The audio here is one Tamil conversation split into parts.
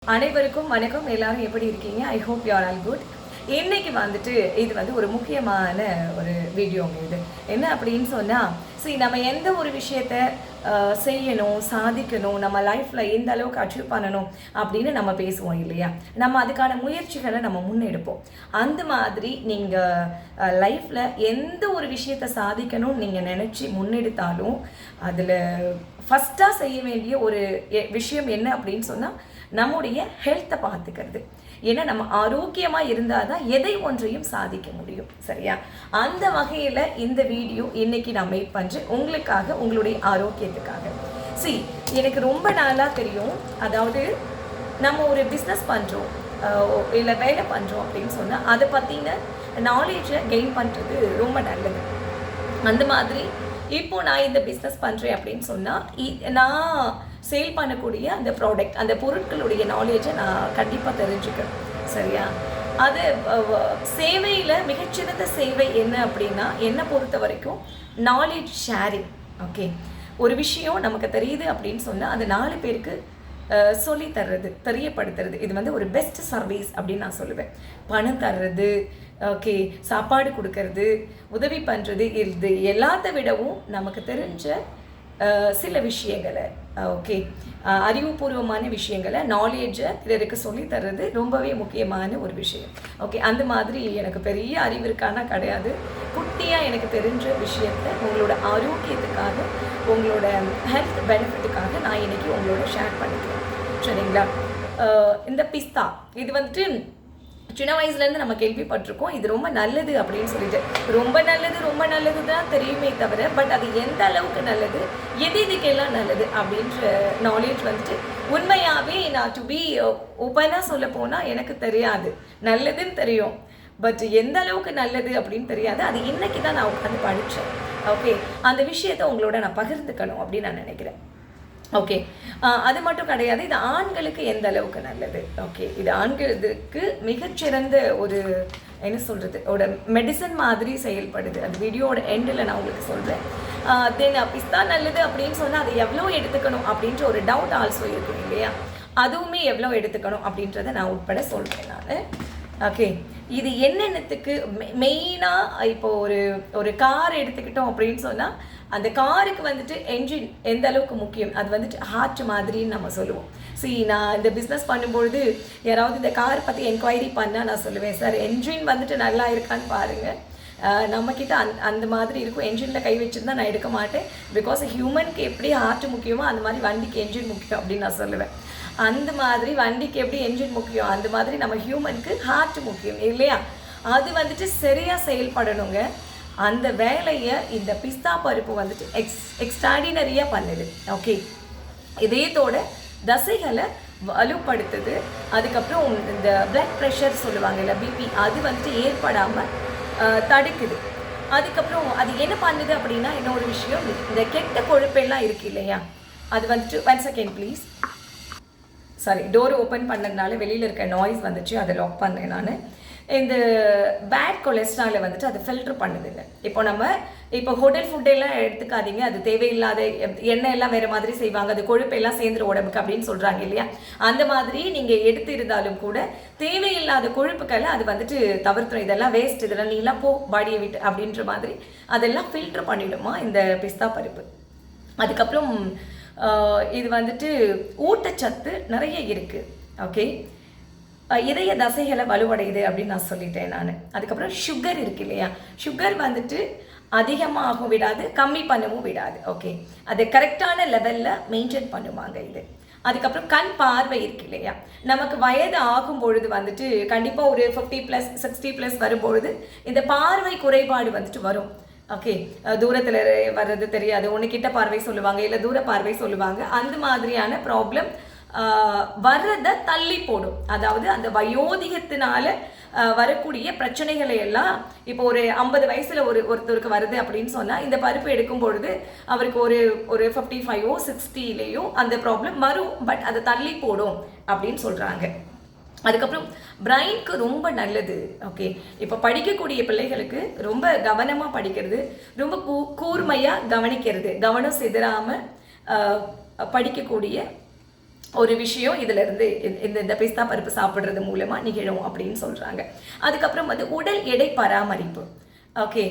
அனைவருக்கும் வணக்கம். எல்லாரும் எப்படி இருக்கீங்க? I hope you are all good. இன்னைக்கு வந்துட்டு இது வந்து ஒரு முக்கியமான ஒரு வீடியோங்க. இது என்ன அப்படின்னு சொன்னால், நம்ம எந்த ஒரு விஷயத்த செய்யணும், சாதிக்கணும், நம்ம லைஃப்பில் எந்த அளவுக்கு அச்சீவ் பண்ணணும் அப்படின்னு நம்ம பேசுவோம் இல்லையா? நம்ம அதுக்கான முயற்சிகளை நம்ம முன்னெடுப்போம். அந்த மாதிரி நீங்கள் லைஃப்பில் எந்த ஒரு விஷயத்தை சாதிக்கணும்னு நீங்கள் நினச்சி முன்னெடுத்தாலும் அதில் ஃபஸ்ட்டாக செய்ய வேண்டிய ஒரு விஷயம் என்ன அப்படின்னு சொன்னால், நம்முடைய ஹெல்த்தை பார்த்துக்கிறது. ஏன்னா நம்ம ஆரோக்கியமாக இருந்தால் தான் எதை ஒன்றையும் சாதிக்க முடியும், சரியா? அந்த வகையில் இந்த வீடியோ இன்னைக்கு நான் மேக் பண்ணுறேன் உங்களுக்காக, உங்களுடைய ஆரோக்கியத்துக்காக. எனக்கு ரொம்ப நாளாக தெரியும், அதாவது நம்ம ஒரு பிஸ்னஸ் பண்ணுறோம் இல்லை வேலை பண்ணுறோம் அப்படின்னு சொன்னால் அதை பற்றின நாலேஜை கெயின் பண்ணுறது ரொம்ப நல்லது. அந்த மாதிரி இப்போது நான் இந்த பிஸ்னஸ் பண்ணுறேன் அப்படின்னு சொன்னால் நான் சேல் பண்ணக்கூடிய அந்த ப்ராடக்ட், அந்த பொருட்களுடைய நாலேஜை நான் கண்டிப்பாக தெரிஞ்சுக்கணும், சரியா? அது சேவையில் மிகச்சிறந்த சேவை என்ன அப்படின்னா, என்னை பொறுத்த வரைக்கும் நாலேஜ் ஷேரிங். ஓகே, ஒரு விஷயம் நமக்கு தெரியுது அப்படின்னு சொன்னால் அது 4 பேருக்கு சொல்லி தர்றது, தெரியப்படுத்துறது, இது வந்து ஒரு பெஸ்ட் சர்வீஸ் அப்படின்னு நான் சொல்லுவேன். பணம் தர்றது, ஓகே, சாப்பாடு கொடுக்கறது, உதவி பண்ணுறது, இது எல்லாத்த விடவும் நமக்கு தெரிஞ்ச சில விஷயங்களை, ஓகே, அறிவுபூர்வமான விஷயங்களை, நாலேஜை பிறருக்கு சொல்லித்தர்றது ரொம்பவே முக்கியமான ஒரு விஷயம். ஓகே, அந்த மாதிரி எனக்கு பெரிய அறிவு இருக்கானா கிடையாது. குட்டியாக எனக்கு தெரிஞ்ச விஷயத்தை உங்களோட ஆரோக்கியத்துக்காக, உங்களோட ஹெல்த் பெனிஃபிட்டுக்காக நான் இன்றைக்கி உங்களோட ஷேர் பண்ணிக்கிறேன், சரிங்களா? இந்த பிஸ்தா இது வந்துட்டு சின்ன வயசுலேருந்து நம்ம கேள்விப்பட்டிருக்கோம், இது ரொம்ப நல்லது அப்படின்னு சொல்லிட்டு. ரொம்ப நல்லது தான் தெரியுமே தவிர, பட் அது எந்த அளவுக்கு நல்லது, இதுக்கெல்லாம் நல்லது அப்படின்ற நாலேஜ் வந்துட்டு உண்மையாகவே நான் டு பி ஓப்பனாக சொல்ல போனால் எனக்கு தெரியாது. நல்லதுன்னு தெரியும், பட் எந்த அளவுக்கு நல்லது அப்படின்னு தெரியாது. அது இன்னைக்கு தான் நான் உட்காந்து படித்தேன். ஓகே, அந்த விஷயத்தை உங்களோட நான் பகிர்ந்துக்கணும் அப்படின்னு நான் நினைக்கிறேன். ஓகே, அது மட்டும் கிடையாது, இது ஆண்களுக்கு எந்த அளவுக்கு நல்லது. ஓகே, இது ஆண்களுக்கு மிகச்சிறந்த ஒரு என்ன சொல்கிறது, ஒரு மெடிசன் மாதிரி செயல்படுது. அது வீடியோட எண்டில் நான் உங்களுக்கு சொல்கிறேன். தென் பிஸ்தா நல்லது அப்படின்னு சொன்னால் அது எவ்வளோ எடுத்துக்கணும் அப்படின்ற ஒரு டவுட் ஆல்சோ இருக்கும் இல்லையா? அதுவுமே எவ்வளோ எடுத்துக்கணும் அப்படின்றத நான் உட்பட சொல்கிறேன் நான். ஓகே, இது என்னென்னத்துக்கு மெயினாக இப்போ ஒரு கார் எடுத்துக்கிட்டோம் அப்படின்னு சொன்னால், அந்த காருக்கு வந்துட்டு என்ஜின் எந்த அளவுக்கு முக்கியம், அது வந்துட்டு ஹார்ட் மாதிரின்னு நம்ம சொல்லுவோம். நான் இந்த பிஸ்னஸ் பண்ணும்பொழுது யாராவது இந்த கார் பற்றி என்கொயரி பண்ணால் நான் சொல்லுவேன், சார் என்ஜின் வந்துட்டு நல்லா இருக்கான்னு பாருங்கள். நம்மக்கிட்ட அந்த மாதிரி இருக்கும். என்ஜினில் கை வச்சுருந்தா நான் எடுக்க மாட்டேன். பிகாஸ் ஹியூமனுக்கு எப்படி ஹார்ட் முக்கியமோ அந்த மாதிரி வண்டிக்கு என்ஜின் முக்கியம் அப்படின்னு நான் சொல்லுவேன். அந்த மாதிரி வண்டிக்கு எப்படி என்ஜின் முக்கியம், அந்த மாதிரி நம்ம ஹியூமனுக்கு ஹார்ட் முக்கியம் இல்லையா? அது வந்துட்டு சரியாக செயல்படணுங்க. அந்த வேலையை இந்த பிஸ்தா பருப்பு வந்துட்டு எக்ஸ்ட்ராடினரியாக பண்ணுது. ஓகே, இதயத்தோட தசைகளை வலுப்படுத்துது. அதுக்கப்புறம் இந்த பிளட் ப்ரெஷர் சொல்லுவாங்க இல்லை, பிபி, அது வந்துட்டு ஏற்படாமல் தடுக்குது. அதுக்கப்புறம் அது என்ன பண்ணுது அப்படின்னா, இன்னொரு விஷயம், இந்த கெட்ட கொழுப்பெல்லாம் இருக்குது இல்லையா, அது வந்துட்டு 1 second please, sorry, door open பண்ணதுனால வெளியில் இருக்க நாய்ஸ் வந்துச்சு, அதை லாக் பண்ணேன் நான். இந்த பேட் கொலஸ்ட்ராலை வந்துட்டு அது ஃபில்ட்ரு பண்ணுதுங்க. இப்போ ஹோட்டல் ஃபுட்டெல்லாம் எடுத்துக்காதீங்க, அது தேவையில்லாத எண்ணெய் எல்லாம் வேறு மாதிரி செய்வாங்க, அது கொழுப்பெல்லாம் சேர்ந்துரு உடம்புக்கு அப்படின்னு சொல்கிறாங்க இல்லையா? அந்த மாதிரி நீங்கள் எடுத்து இருந்தாலும் கூட தேவையில்லாத கொழுப்புக்களை அது வந்துட்டு தவிர்த்துடும். இதெல்லாம் வேஸ்ட், இதெல்லாம் நீலாம் போ பாடியை விட்டு அப்படின்ற மாதிரி அதெல்லாம் ஃபில்ட்ரு பண்ணிவிடுமா இந்த பிஸ்தா பருப்பு. அதுக்கப்புறம் இது வந்துட்டு ஊட்டச்சத்து நிறைய இருக்குது. ஓகே, இதய தசைகளை வலுவடையுது அப்படின்னு நான் சொல்லிட்டேன் நான். அதுக்கப்புறம் சுகர் இருக்கு இல்லையா, சுகர் வந்துட்டு அதிகமாகவும் விடாது, கம்மி பண்ணவும் விடாது. ஓகே, அது கரெக்டான லெவலில் மெயின்டைன் பண்ணுவாங்க இது. அதுக்கப்புறம் கண் பார்வை இருக்கு இல்லையா, நமக்கு வயது ஆகும் பொழுது வந்துட்டு கண்டிப்பாக ஒரு 50+, 60+ வரும்பொழுது இந்த பார்வை குறைபாடு வந்துட்டு வரும். ஓகே, தூரத்தில் வர்றது தெரியாது, ஒன்று கிட்ட பார்வை சொல்லுவாங்க, இல்லை தூர பார்வை சொல்லுவாங்க. அந்த மாதிரியான ப்ராப்ளம் வர்றதை தள்ளி போடும். அதாவது அந்த வயோதிகத்தினால வரக்கூடிய பிரச்சனைகளை எல்லாம், இப்போ ஒரு 50 வயசில் ஒருத்தருக்கு வருது அப்படின்னு சொன்னால், இந்த பருப்பு எடுக்கும் பொழுது அவருக்கு ஒரு 55ஓ 60லேயோ அந்த ப்ராப்ளம் வரும், பட் அதை தள்ளி போடும் அப்படின்னு சொல்கிறாங்க. அதுக்கப்புறம் பிரைனுக்கு ரொம்ப நல்லது. ஓகே, இப்போ படிக்கக்கூடிய பிள்ளைகளுக்கு ரொம்ப கவனமாக படிக்கிறது, ரொம்ப கூர்மையாக கவனிக்கிறது, கவனம் சிதறாமல் படிக்கக்கூடிய ஒரு விஷயம் இதிலிருந்து இந்த பிஸ்தா பருப்பு சாப்பிட்றது மூலமாக நிகழும் அப்படின்னு சொல்கிறாங்க. அதுக்கப்புறம் வந்து உடல் எடை பராமரிப்பு. ஓகே,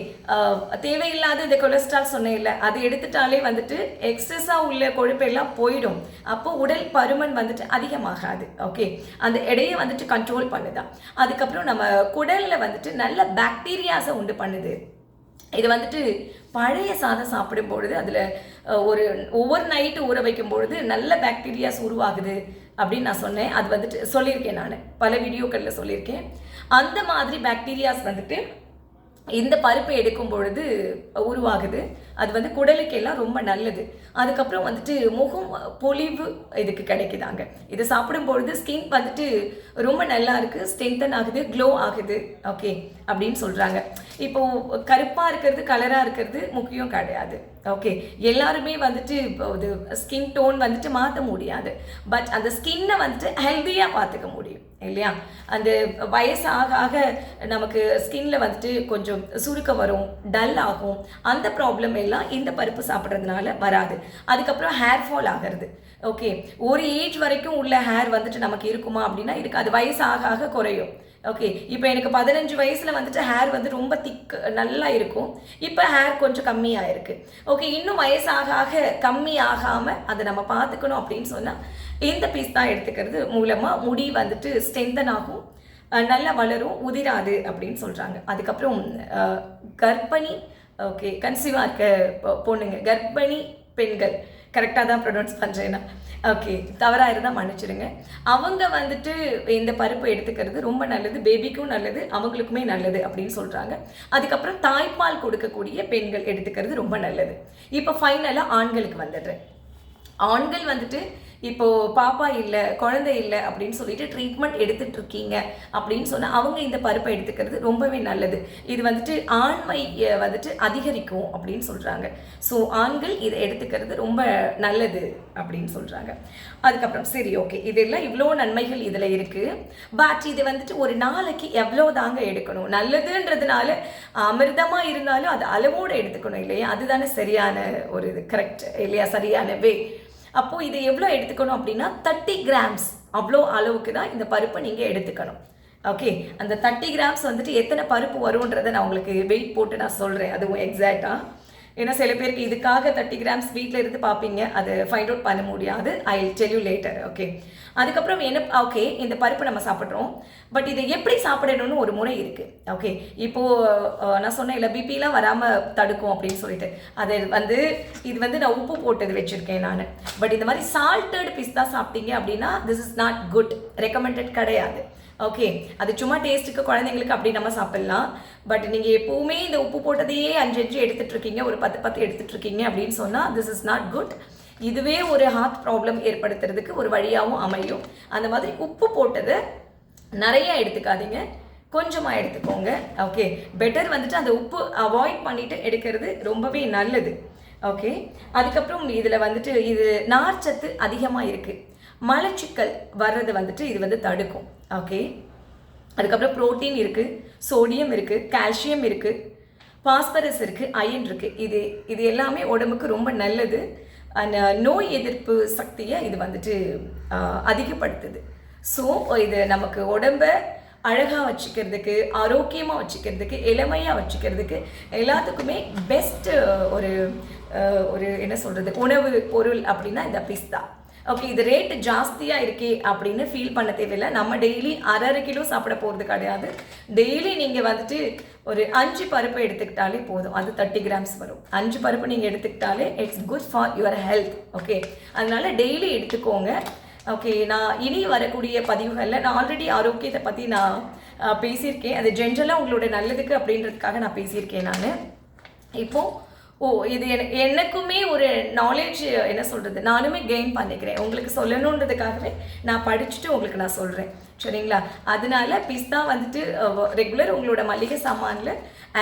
தேவையில்லாத இந்த கொலஸ்ட்ரால் சொன்னேன் இல்லை, அது எடுத்துட்டாலே வந்துட்டு எக்ஸஸாக உள்ள கொழுப்பெல்லாம் போயிடும். அப்போ உடல் பருமன் வந்துட்டு அதிகமாகாது. ஓகே, அந்த எடையை வந்துட்டு கண்ட்ரோல் பண்ணுதான். அதுக்கப்புறம் நம்ம குடலில் வந்துட்டு நல்ல பாக்டீரியாஸை உண்டு பண்ணுது. இது வந்துட்டு பழைய சாதம் சாப்பிடும் பொழுது அதில் ஒவ்வொரு நைட்டு ஊற வைக்கும் பொழுது நல்ல பாக்டீரியாஸ் உருவாகுது அப்படின்னு நான் சொன்னேன். அது வந்துட்டு சொல்லியிருக்கேன், நான் பல வீடியோக்களில் சொல்லியிருக்கேன். அந்த மாதிரி பாக்டீரியாஸ் வந்துட்டு இந்த பருப்பை எடுக்கும் பொழுது உருவாகுது. அது வந்து குடலுக்கெல்லாம் ரொம்ப நல்லது. அதுக்கப்புறம் வந்துட்டு முகம் பொலிவு இதுக்கு கிடைக்குதாங்க. இதை சாப்பிடும் பொழுது ஸ்கின் வந்துட்டு ரொம்ப நல்லா இருக்குது, ஸ்ட்ரென்தன் ஆகுது, க்ளோ ஆகுது. ஓகே அப்படின்னு சொல்கிறாங்க. இப்போது கருப்பாக இருக்கிறது கலராக இருக்கிறது முக்கியம் கிடையாது. ஓகே, எல்லாருமே வந்துட்டு இது ஸ்கின் டோன் வந்துட்டு மாற்ற முடியாது. பட் அந்த ஸ்கின்னை வந்துட்டு ஹெல்த்தியாக பார்த்துக்க முடியும் இல்லையா? அந்த வயசு ஆக ஆக நமக்கு ஸ்கின்ல வந்துட்டு கொஞ்சம் சுருக்கம் வரும், டல் ஆகும். அந்த ப்ராப்ளம் எல்லாம் இந்த பருப்பு சாப்பிட்றதுனால வராது. அதுக்கப்புறம் ஹேர் ஃபால் ஆகிறது. ஓகே, ஒரு ஏஜ் வரைக்கும் உள்ள ஹேர் வந்துட்டு நமக்கு இருக்குமா அப்படின்னா இருக்கு. அது வயசு ஆக ஆக குறையும். ஓகே, இப்போ எனக்கு 15 வயசில் வந்துட்டு ஹேர் வந்து ரொம்ப திக் நல்லா இருக்கும். இப்போ ஹேர் கொஞ்சம் கம்மியாக இருக்குது. ஓகே, இன்னும் வயசாக ஆக கம்மி ஆகாமல் அதை நம்ம பார்த்துக்கணும் அப்படின்னு சொன்னால் இந்த பிஸ்தா எடுத்துக்கிறது மூலமாக முடி வந்துட்டு ஸ்ட்ரென்தன் ஆகும், நல்லா வளரும், உதிராது அப்படின்னு சொல்கிறாங்க. அதுக்கப்புறம் கர்ப்பிணி, ஓகே, கன்சீவாக இருக்க பொண்ணுங்க, கர்ப்பிணி பெண்கள், கரெக்டாக தான் ப்ரொனவுன்ஸ் பண்ணுறேன்னா, ஓகே, தவறாக இருந்தால் மன்னிச்சிடுங்க. அவங்க வந்துட்டு இந்த பருப்பு எடுத்துக்கிறது ரொம்ப நல்லது, பேபிக்கும் நல்லது, அவங்களுக்குமே நல்லது அப்படின்னு சொல்கிறாங்க. அதுக்கப்புறம் தாய்ப்பால் கொடுக்கக்கூடிய பெண்கள் எடுத்துக்கிறது ரொம்ப நல்லது. இப்போ ஃபைனலாக ஆண்களுக்கு வந்துடுறேன். ஆண்கள் வந்துட்டு இப்போது பாப்பா இல்லை, குழந்தை இல்லை அப்படின்னு சொல்லிட்டு ட்ரீட்மெண்ட் எடுத்துகிட்டு இருக்கீங்க அப்படின்னு சொன்னால் அவங்க இந்த பருப்பை எடுத்துக்கிறது ரொம்பவே நல்லது. இது வந்துட்டு ஆண்மை வந்துட்டு அதிகரிக்கும் அப்படின்னு சொல்கிறாங்க. ஸோ ஆண்கள் இதை எடுத்துக்கிறது ரொம்ப நல்லது அப்படின்னு சொல்கிறாங்க. அதுக்கப்புறம் சரி, ஓகே, இதெல்லாம் இவ்வளோ நன்மைகள் இதில் இருக்குது. பட் இது வந்துட்டு ஒரு நாளைக்கு எவ்வளோ தாங்க எடுக்கணும்? நல்லதுன்றதுனால அமிர்தமாக இருந்தாலும் அது அளவோடு எடுத்துக்கணும் இல்லையா? அதுதானே சரியான ஒரு இது, கரெக்ட் இல்லையா? சரியான வே. அப்போது இதை எவ்வளோ எடுத்துக்கணும் அப்படின்னா 30 கிராம்ஸ் அவ்வளோ அளவுக்கு தான் இந்த பருப்பை நீங்கள் எடுத்துக்கணும். ஓகே, அந்த 30 கிராம்ஸ் வந்துட்டு எத்தனை பருப்பு வரும்ன்றதை நான் உங்களுக்கு வெயிட் போட்டு நான் சொல்கிறேன், அதுவும் எக்ஸாக்டாக. ஏன்னா சில பேருக்கு இதுக்காக 30 கிராம்ஸ் வீட்டில் இருந்து பார்ப்பீங்க, அது ஃபைண்ட் அவுட் பண்ண முடியாது. I will tell you later. Okay, அதுக்கப்புறம் என்ன, ஓகே, இந்த பருப்பு நம்ம சாப்பிட்றோம். பட் இதை எப்படி சாப்பிடணும்னு ஒரு முறை இருக்குது. ஓகே, இப்போது நான் சொன்னேன் இல்லை, பிபிலாம் வராமல் தடுக்கும் அப்படின்னு சொல்லிட்டு, அது வந்து இது வந்து நான் உப்பு போட்டது வச்சுருக்கேன் நான். பட் இந்த மாதிரி சால்ட்டட் பிஸ்தா சாப்பிட்டீங்க அப்படின்னா this is not good, recommended கிடையாது. ஓகே, அது சும்மா டேஸ்ட்டுக்கு குழந்தைங்களுக்கு அப்படி நம்ம சாப்பிட்லாம். பட் நீங்கள் எப்போவுமே இந்த உப்பு போட்டதையே 5 எடுத்துகிட்டு இருக்கீங்க, ஒரு 10 எடுத்துகிட்டு இருக்கீங்க அப்படின்னு சொன்னால் திஸ் இஸ் நாட் குட். இதுவே ஒரு ஹார்ட் ப்ராப்ளம் ஏற்படுத்துறதுக்கு ஒரு வழியாகவும் அமையும். அந்த மாதிரி உப்பு போட்டதை நிறையா எடுத்துக்காதீங்க, கொஞ்சமாக எடுத்துக்கோங்க. ஓகே, பெட்டர் வந்துட்டு அந்த உப்பு அவாய்ட் பண்ணிவிட்டு எடுக்கிறது ரொம்பவே நல்லது. ஓகே, அதுக்கப்புறம் இதில் வந்துட்டு இது நார்ச்சத்து அதிகமாக இருக்குது, மலச்சிக்கல் வர்றது வந்துட்டு இது வந்து தடுக்கும். ஓகே, அதுக்கப்புறம் ப்ரோட்டீன் இருக்குது, சோடியம் இருக்குது, கால்சியம் இருக்குது, பாஸ்பரஸ் இருக்குது, அயன் இருக்குது. இது எல்லாமே உடம்புக்கு ரொம்ப நல்லது. நோய் எதிர்ப்பு சக்தியை இது வந்துட்டு அதிகப்படுத்துது. ஸோ இது நமக்கு உடம்பை அழகாக வச்சுக்கிறதுக்கு, ஆரோக்கியமாக வச்சுக்கிறதுக்கு, இளமையாக வச்சுக்கிறதுக்கு எல்லாத்துக்குமே பெஸ்ட்டு ஒரு என்ன சொல்கிறது உணவு பொருள் அப்படின்னா இந்த பிஸ்தா. ஓகே, இது ரேட்டு ஜாஸ்தியாக இருக்கே அப்படின்னு ஃபீல் பண்ண தேவையில்லை. நம்ம டெய்லி 1/2 கிலோ சாப்பிட போகிறது கிடையாது. டெய்லி நீங்கள் வந்துட்டு ஒரு 5 பருப்பு எடுத்துக்கிட்டாலே போதும், அது 30 கிராம்ஸ் வரும். 5 பருப்பு நீங்கள் எடுத்துக்கிட்டாலே it's good for your health. Okay, அதனால டெய்லி எடுத்துக்கோங்க. ஓகே, நான் இனி வரக்கூடிய பதிவுகளில் நான் ஆல்ரெடி ஆரோக்கியத்தை பற்றி நான் பேசியிருக்கேன். அது ஜென்ரலாக உங்களோட நல்லதுக்கு அப்படின்றதுக்காக நான் பேசியிருக்கேன் நான். இப்போது இது எனக்குமே ஒரு நாலேஜ், என்ன சொல்கிறது, நானுமே கெயின் பண்ணிக்கிறேன். உங்களுக்கு சொல்லணுன்றதுக்காகவே நான் படிச்சுட்டு உங்களுக்கு நான் சொல்கிறேன், சரிங்களா? அதனால பிஸ்தா வந்துட்டு ரெகுலர் உங்களோட மளிகை சாமானில்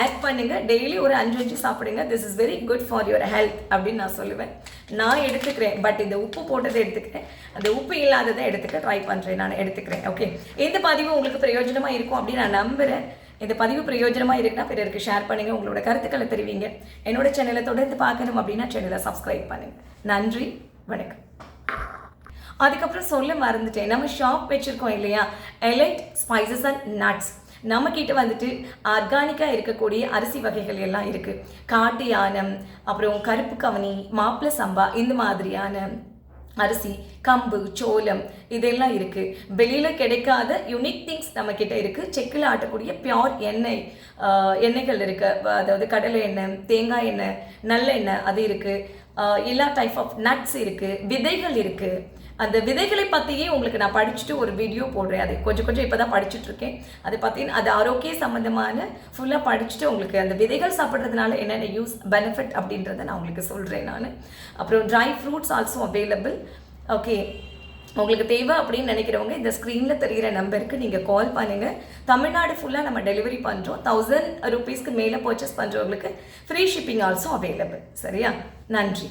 ஆட் பண்ணுங்கள். டெய்லி ஒரு 5 சாப்பிடுங்க. This is very good for your health அப்படின்னு நான் சொல்லுவேன். நான் எடுத்துக்கிறேன். பட் இந்த உப்பு போட்டதை எடுத்துக்கிறேன், அந்த உப்பு இல்லாததை எடுத்துக்க ட்ரை பண்ணுறேன், நான் எடுத்துக்கிறேன். ஓகே, இந்த பதிவு உங்களுக்கு பிரயோஜனமாக இருக்கும் அப்படின்னு நான் நம்புகிறேன். இந்த பதிவு பிரயோஜனமாக இருக்குன்னா பிறருக்கு ஷேர் பண்ணுங்கள், உங்களோட கருத்துக்களை தெரிவிங்க. என்னோட சேனலை தொடர்ந்து பார்க்கணும் அப்படின்னா சேனலை சப்ஸ்கிரைப் பண்ணுங்கள். நன்றி, வணக்கம். அதுக்கப்புறம் சொல்ல மறந்துட்டேன், நம்ம ஷாப் வச்சுருக்கோம் இல்லையா, எலைட் ஸ்பைசஸ் அண்ட் நட்ஸ். நம்மக்கிட்ட வந்துட்டு ஆர்கானிக்காக இருக்கக்கூடிய அரிசி வகைகள் எல்லாம் இருக்குது. காட்டு யானம், அப்புறம் கருப்பு கவனி, மாப்பிள சம்பா, இந்த மாதிரியான அரிசி, கம்பு, சோளம் இதெல்லாம் இருக்குது. வெளியில் கிடைக்காத யூனிக் திங்ஸ் நம்மக்கிட்ட இருக்குது. செக்கில் ஆட்டக்கூடிய பியோர் எண்ணெய்கள் இருக்குது. அதாவது கடலை எண்ணெய், தேங்காய் எண்ணெய், நல்லெண்ணெய் அது இருக்குது. எல்லா டைப் ஆஃப் நட்ஸ் இருக்குது, விதைகள் இருக்குது. அந்த விதைகளை பற்றியே உங்களுக்கு நான் படிச்சுட்டு ஒரு வீடியோ போடுறேன். அது கொஞ்சம் இப்போ தான் படிச்சுட்ருக்கேன். அதை பற்றி அது ஆரோக்கிய சம்மந்தமான ஃபுல்லாக படிச்சுட்டு உங்களுக்கு அந்த விதைகள் சாப்பிட்றதுனால என்னென்ன யூஸ் பெனிஃபிட் அப்படின்றத நான் உங்களுக்கு சொல்கிறேன் நான். அப்புறம் dry fruits also available. Okay, உங்களுக்கு தேவை அப்படின்னு நினைக்கிறவங்க இந்த ஸ்க்ரீனில் தெரிகிற நம்பருக்கு நீங்கள் கால் பண்ணுங்கள். தமிழ்நாடு ஃபுல்லாக நம்ம டெலிவரி பண்ணுறோம். 1000 ரூபீஸ்க்கு மேலே பர்ச்சேஸ் பண்ணுறவங்களுக்கு ஃப்ரீ ஷிப்பிங் ஆல்சோ அவைலபிள். சரியா? நன்றி.